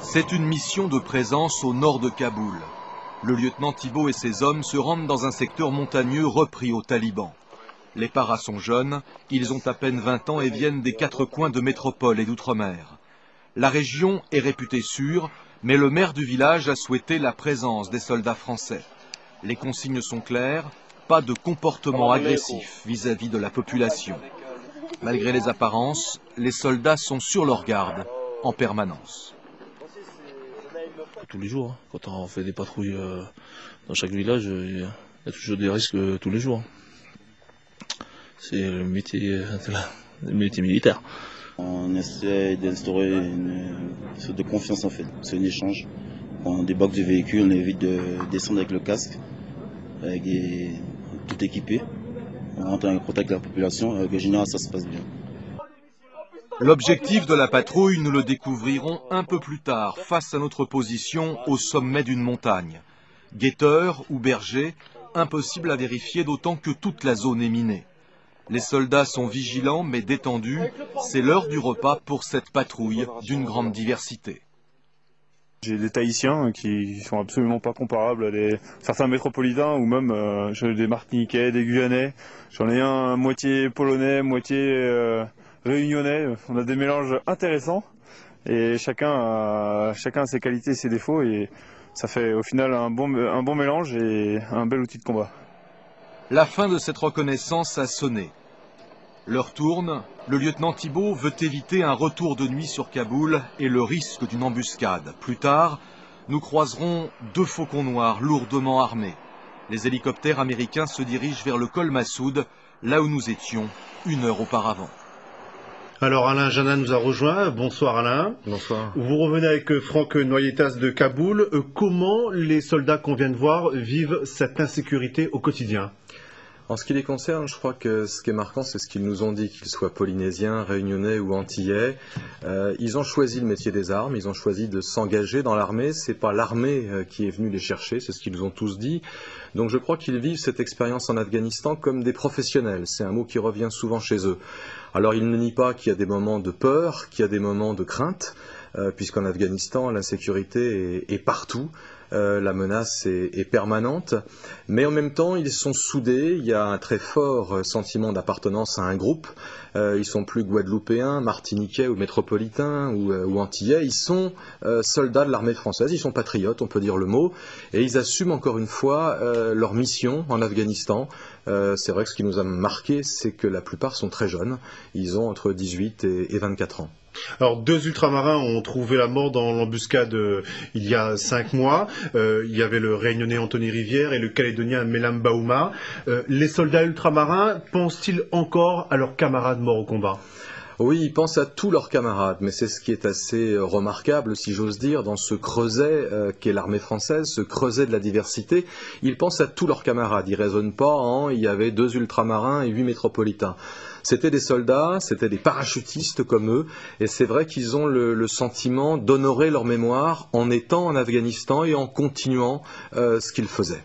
C'est une mission de présence au nord de Kaboul. Le lieutenant Thibault et ses hommes se rendent dans un secteur montagneux repris aux talibans. Les paras sont jeunes, ils ont à peine 20 ans et viennent des 4 coins de métropole et d'outre-mer. La région est réputée sûre, mais le maire du village a souhaité la présence des soldats français. Les consignes sont claires, pas de comportement agressif vis-à-vis de la population. Malgré les apparences, les soldats sont sur leur garde en permanence. Tous les jours, quand on fait des patrouilles dans chaque village, il y a toujours des risques tous les jours. C'est le métier militaire. On essaie d'instaurer une sorte de confiance en fait. C'est un échange. Quand on débarque du véhicule, on évite de descendre avec le casque, tout équipé. On rentre en contact avec la population. En général, ça se passe bien. L'objectif de la patrouille, nous le découvrirons un peu plus tard, face à notre position au sommet d'une montagne. Guetteurs ou bergers, impossible à vérifier d'autant que toute la zone est minée. Les soldats sont vigilants mais détendus, c'est l'heure du repas pour cette patrouille d'une grande diversité. J'ai des Tahitiens qui sont absolument pas comparables à certains métropolitains ou même des Martiniquais, des Guyanais. J'en ai un moitié polonais, moitié réunionnais. On a des mélanges intéressants et chacun a ses qualités et ses défauts et ça fait au final un bon mélange et un bel outil de combat. La fin de cette reconnaissance a sonné. L'heure tourne, le lieutenant Thibault veut éviter un retour de nuit sur Kaboul et le risque d'une embuscade. Plus tard, nous croiserons 2 faucons noirs lourdement armés. Les hélicoptères américains se dirigent vers le col Massoud, là où nous étions 1 heure auparavant. Alors Alain Janin nous a rejoint. Bonsoir Alain. Bonsoir. Vous revenez avec Franck Noyetas de Kaboul. Comment les soldats qu'on vient de voir vivent cette insécurité au quotidien ? En ce qui les concerne, je crois que ce qui est marquant, c'est ce qu'ils nous ont dit, qu'ils soient polynésiens, réunionnais ou antillais. Ils ont choisi le métier des armes, ils ont choisi de s'engager dans l'armée. C'est pas l'armée qui est venue les chercher, c'est ce qu'ils nous ont tous dit. Donc je crois qu'ils vivent cette expérience en Afghanistan comme des professionnels. C'est un mot qui revient souvent chez eux. Alors ils ne nient pas qu'il y a des moments de peur, qu'il y a des moments de crainte, puisqu'en Afghanistan, l'insécurité est partout. La menace est permanente, mais en même temps ils sont soudés, il y a un très fort sentiment d'appartenance à un groupe, ils sont plus guadeloupéens, martiniquais ou métropolitains ou antillais, ils sont soldats de l'armée française, ils sont patriotes, on peut dire le mot, et ils assument encore une fois leur mission en Afghanistan. C'est vrai que ce qui nous a marqué, c'est que la plupart sont très jeunes, ils ont entre 18 et 24 ans. Alors 2 ultramarins ont trouvé la mort dans l'embuscade il y a 5 mois. Il y avait le Réunionnais Anthony Rivière et le Calédonien Melam Baouma. Les soldats ultramarins pensent-ils encore à leurs camarades morts au combat ? Oui, ils pensent à tous leurs camarades, mais c'est ce qui est assez remarquable, si j'ose dire, dans ce creuset qu'est l'armée française, ce creuset de la diversité. Ils pensent à tous leurs camarades, ils ne raisonnent pas en il y avait 2 ultramarins et 8 métropolitains. C'était des soldats, c'était des parachutistes comme eux, et c'est vrai qu'ils ont le sentiment d'honorer leur mémoire en étant en Afghanistan et en continuant ce qu'ils faisaient.